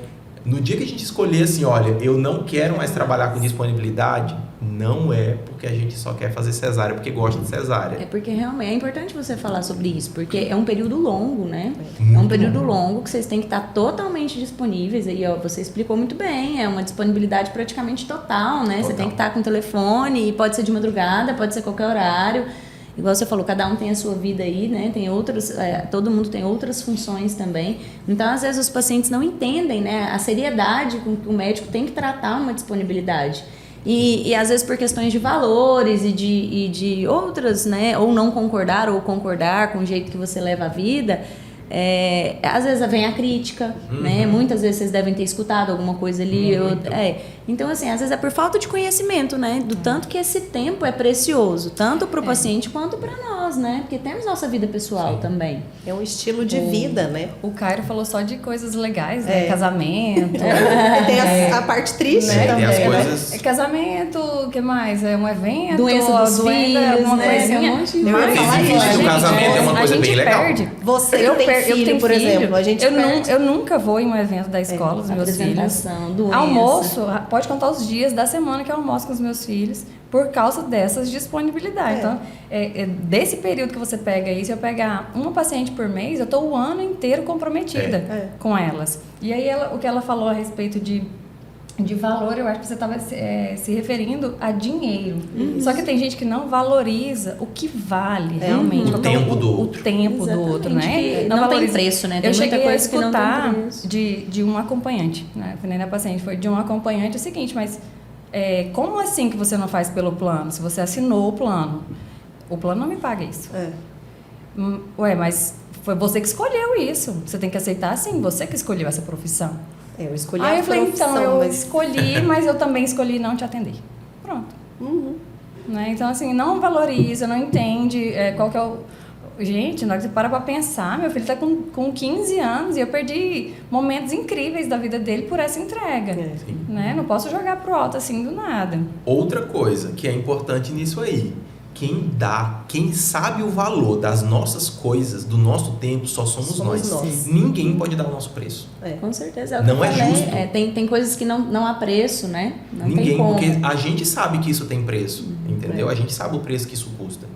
No dia que a gente escolher assim, olha, eu não quero mais trabalhar com disponibilidade, não é porque a gente só quer fazer cesárea, porque gosta de cesárea. É porque realmente é importante você falar sobre isso, porque é um período longo, né? Muito É um período longo. longo que vocês têm que estar totalmente disponíveis. Aí, ó, você explicou muito bem, é uma disponibilidade praticamente total, né? Você Total. tem que estar com o telefone, e pode ser de madrugada, pode ser qualquer horário. Igual você falou, cada um tem a sua vida aí, né? Tem outras, todo mundo tem outras funções também. Então, às vezes, os pacientes não entendem, né, a seriedade com que o médico tem que tratar uma disponibilidade. E às vezes por questões de valores e de outras, né? Ou não concordar ou concordar com o jeito que você leva a vida. Às vezes vem a crítica, né? Muitas vezes vocês devem ter escutado alguma coisa ali. Então, assim, às vezes é por falta de conhecimento, né? Do tanto que esse tempo é precioso, tanto para o paciente quanto para nós, né? Porque temos nossa vida pessoal também. É um estilo de vida, né? O Cairo falou só de coisas legais, né? Casamento. E tem a parte triste Tem também, as né? coisas... É casamento, o que mais? É um evento? Doença dos filhos, alguma né? coisinha. Tem um monte de Eu ia coisa. falar Esse isso, vídeo do gente, casamento é uma coisa a gente bem legal. perde. Você que tem filho, por exemplo, a gente perde. Eu nunca vou em um evento da escola dos meus filhos. Apresentação, doença. Almoço, pode contar os dias da semana que eu almoço com os meus filhos por causa dessas disponibilidades. Então, desse período que você pega aí, se eu pegar uma paciente por mês, eu estou o ano inteiro comprometida com elas. E aí, o que ela falou a respeito de valor, eu acho que você estava se referindo a dinheiro. Só que tem gente que não valoriza o que vale realmente. O tempo do outro. O tempo do outro, né? Que não tem preço, né? Tem Eu muita cheguei a coisa que não escutar tem preço. de um acompanhante, né? Nem da paciente, foi de um acompanhante o seguinte, mas como assim que você não faz pelo plano? Se você assinou o plano não me paga isso. Ué, mas foi você que escolheu isso. Você tem que aceitar sim, você que escolheu essa profissão. Eu escolhi Aí a eu falei, profissão, então, eu mas... escolhi, mas eu também escolhi não te atender. Pronto. Né? Então, assim, não valoriza, não entende qual que é o... Gente, na hora que você para pensar, meu filho está com 15 anos e eu perdi momentos incríveis da vida dele por essa entrega. Né? Não posso jogar pro alto assim do nada. Outra coisa que é importante nisso aí, quem sabe o valor das nossas coisas, do nosso tempo, só somos nós. Ninguém pode dar o nosso preço. Com certeza. É o que Não eu é falei. justo. Tem coisas que não há preço, né? Não Ninguém, tem como. porque a gente sabe que isso tem preço, entendeu? A gente sabe o preço que isso custa.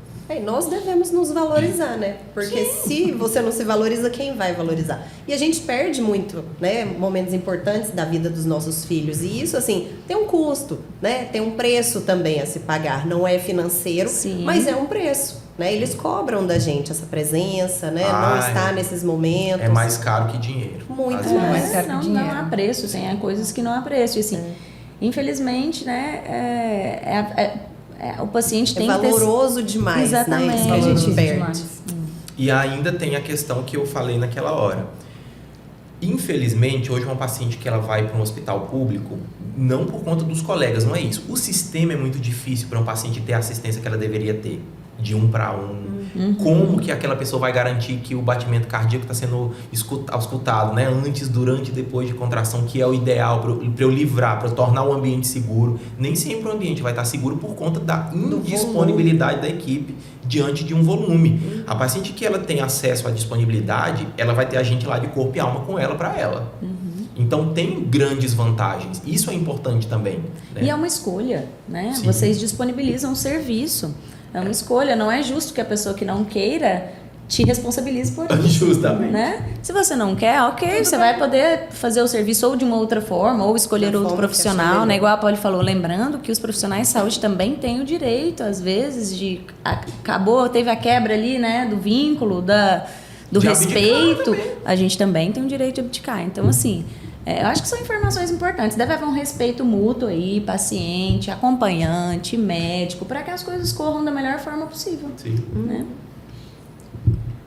Nós devemos nos valorizar, né? Porque se você não se valoriza, quem vai valorizar? E a gente perde muito, né? Momentos importantes da vida dos nossos filhos. E isso, assim, tem um custo, né? Tem um preço também a se pagar. Não é financeiro, mas é um preço, né? Eles cobram da gente essa presença, né? Não estar nesses momentos. É mais caro que dinheiro. Muito às vezes. mais caro que Não dinheiro. há preço, tem coisas que não há preço. E, assim, infelizmente, né? O paciente tem que ter... valoroso demais, Exatamente. né? Isso que a gente Valoroso perde. demais. E ainda tem a questão que eu falei naquela hora. Infelizmente, hoje uma paciente que ela vai para um hospital público, não por conta dos colegas, não é isso. O sistema é muito difícil para um paciente ter a assistência que ela deveria ter, de 1 para 1. Como que aquela pessoa vai garantir que o batimento cardíaco está sendo escutado, né? Antes, durante e depois de contração, que é o ideal para eu livrar, para eu tornar o ambiente seguro. Nem sempre o ambiente vai estar seguro por conta da indisponibilidade da equipe diante de um volume. A paciente que ela tem acesso à disponibilidade, ela vai ter a gente lá de corpo e alma com ela para ela. Então tem grandes vantagens. Isso é importante também. Né? E é uma escolha, né? Sim. Vocês disponibilizam um serviço. É uma escolha. Não é justo que a pessoa que não queira te responsabilize por isso. Justamente. Né? Se você não quer, ok, você vai poder fazer o serviço ou de uma outra forma, ou escolher Da outro forma que profissional, achar né? melhor. Igual a Pauli falou, lembrando que os profissionais de saúde também têm o direito, às vezes, teve a quebra ali, né, do vínculo, do De respeito, abdicar também. a gente também tem o direito de abdicar. Então, assim, eu acho que são informações importantes. Deve haver um respeito mútuo aí, paciente, acompanhante, médico, para que as coisas corram da melhor forma possível. Sim. Né?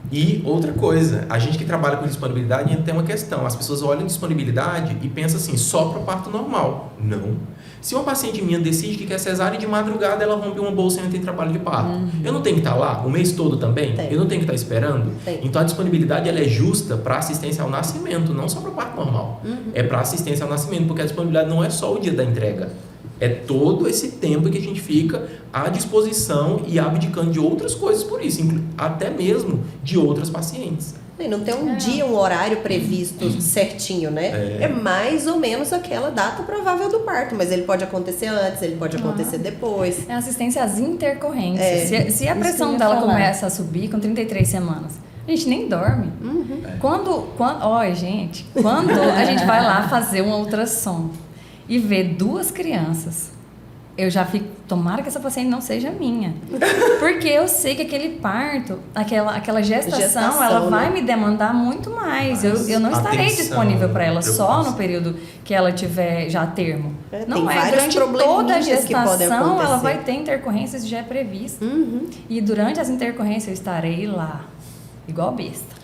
E outra coisa, a gente que trabalha com disponibilidade tem uma questão. As pessoas olham disponibilidade e pensam assim, só para o parto normal. Não. Se uma paciente minha decide que quer cesárea e de madrugada ela rompe uma bolsa e entra em trabalho de parto, eu não tenho que estar lá o mês todo também? Tem. Eu não tenho que estar esperando? Tem. Então a disponibilidade ela é justa para assistência ao nascimento, não só para o parto normal. É para assistência ao nascimento, porque a disponibilidade não é só o dia da entrega. É todo esse tempo que a gente fica à disposição e abdicando de outras coisas por isso, até mesmo de outras pacientes. E não tem um dia, um horário previsto certinho, né? É mais ou menos aquela data provável do parto, mas ele pode acontecer antes, ele pode acontecer depois. É assistência às intercorrências. Se a Isso pressão que eu ia dela falar. começa a subir com 33 semanas, a gente nem dorme. Quando a gente vai lá fazer um ultrassom e vê 2 crianças, eu já fico, tomara que essa paciente não seja minha. Porque eu sei que aquele parto, aquela gestação ela vai me demandar muito mais. Eu não estarei Atenção, disponível para ela só preocupação. no período que ela tiver já a termo. Não tem é, vários durante toda a probleminhas que podem gestação ela acontecer. vai ter intercorrências, isso já é previsto. E durante as intercorrências eu estarei lá, igual besta.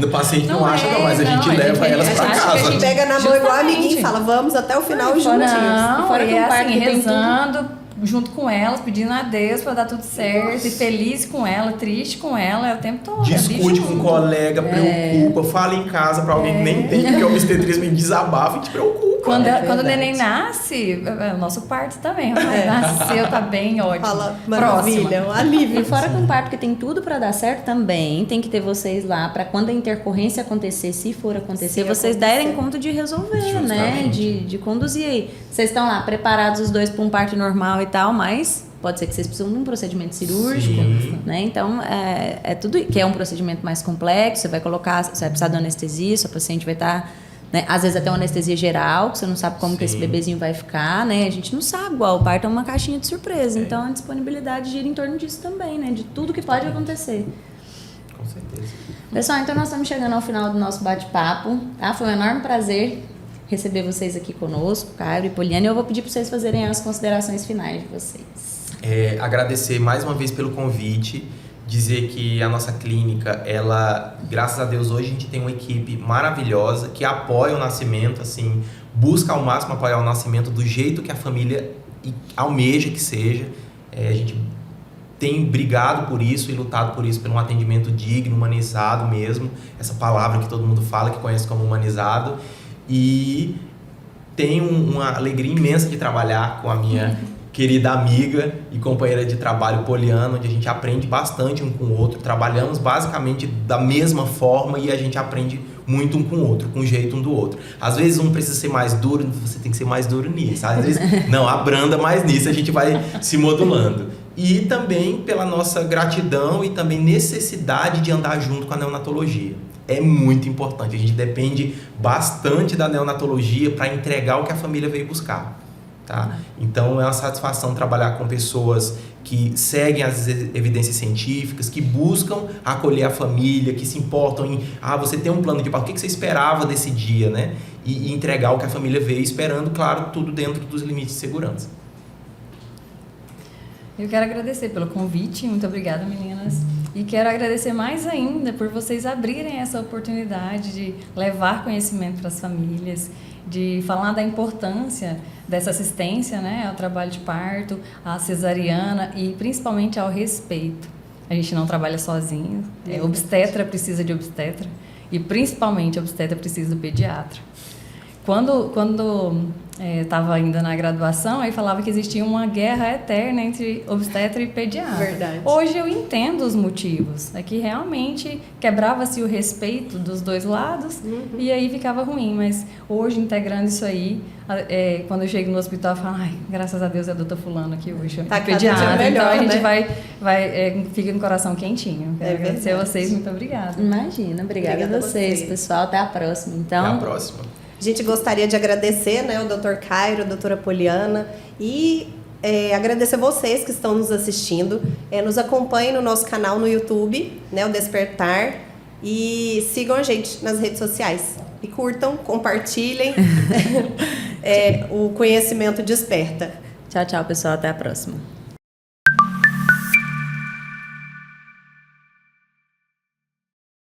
O paciente não, Não acha, é, não, mas a gente não, leva elas a para gente acha que a casa. gente- Pega na mão igual a Justamente. amiguinho e fala, vamos até o final juntinhos. Não, Fora que é um parto assim, que tem rezando junto com elas, pedindo a Deus para dar tudo certo, e feliz com ela, triste com ela, é o tempo todo. Discute com um colega, preocupa, fala em casa para alguém que nem tem, porque a obstetrícia me desabafa e te preocupa. Quando, É quando o verdade. neném nasce, é o nosso parto também. Nasceu, tá bem, ótimo. Fala, maravilha, um alívio. E fora que um parto que tem tudo para dar certo também, tem que ter vocês lá para quando a intercorrência acontecer, se for acontecer, Se vocês acontecer. derem conta de resolver, né? Justamente. De conduzir aí. Vocês estão lá preparados os dois para um parto normal e tal, mas pode ser que vocês precisam de um procedimento cirúrgico, Sim. né? Então, é tudo que é um procedimento mais complexo, você vai precisar de anestesia, seu paciente vai estar... Né? Às vezes até uma anestesia geral, que você não sabe como que esse Sim. bebezinho vai ficar, né? A gente não sabe, igual o parto é uma caixinha de surpresa. Então a disponibilidade gira em torno disso também, né? De tudo que pode acontecer. Com certeza. Pessoal, então nós estamos chegando ao final do nosso bate-papo, tá? Foi um enorme prazer receber vocês aqui conosco, Cairo e Poliana. E eu vou pedir para vocês fazerem as considerações finais de vocês. Agradecer mais uma vez pelo convite, dizer que a nossa clínica, ela, graças a Deus, hoje a gente tem uma equipe maravilhosa que apoia o nascimento, assim, busca ao máximo apoiar o nascimento do jeito que a família almeja que seja. A gente tem brigado por isso e lutado por isso, pelo um atendimento digno, humanizado mesmo, essa palavra que todo mundo fala, que conhece como humanizado, e tenho uma alegria imensa de trabalhar com a minha querida amiga e companheira de trabalho, Poliana, onde a gente aprende bastante um com o outro, trabalhamos basicamente da mesma forma e a gente aprende muito um com o outro, com o jeito um do outro. Às vezes um precisa ser mais duro, você tem que ser mais duro nisso. Às vezes, não, abranda mais nisso, a gente vai se modulando. E também pela nossa gratidão e também necessidade de andar junto com a neonatologia. É muito importante, a gente depende bastante da neonatologia para entregar o que a família veio buscar. Tá? Então é uma satisfação trabalhar com pessoas que seguem as evidências científicas, que buscam acolher a família, que se importam em você tem um plano de parto, o que você esperava desse dia, né? E entregar o que a família veio esperando, claro, tudo dentro dos limites de segurança. Eu quero agradecer pelo convite, muito obrigada, meninas. E quero agradecer mais ainda por vocês abrirem essa oportunidade de levar conhecimento para as famílias, de falar da importância dessa assistência, né, ao trabalho de parto, à cesariana e principalmente ao respeito. A gente não trabalha sozinho, obstetra precisa de obstetra e principalmente obstetra precisa do pediatra. Quando estava ainda na graduação, aí falava que existia uma guerra eterna entre obstetra e pediatra. Verdade. Hoje eu entendo os motivos. É que realmente quebrava-se o respeito dos dois lados e aí ficava ruim. Mas hoje, integrando isso aí, quando eu chego no hospital, eu falo, ai, graças a Deus é a doutora fulano aqui hoje. Tá cada pediatra. dia melhor, Então a gente né? fica com o coração quentinho. Quero agradecer a vocês, muito obrigada. Imagina, obrigada a vocês, pessoal. Até a próxima. Então, Até a próxima. A gente gostaria de agradecer, né, o Dr. Cairo, a doutora Poliana e agradecer vocês que estão nos assistindo. Nos acompanhem no nosso canal no YouTube, né, o Despertar. E sigam a gente nas redes sociais. E curtam, compartilhem. O conhecimento desperta. Tchau, tchau, pessoal. Até a próxima.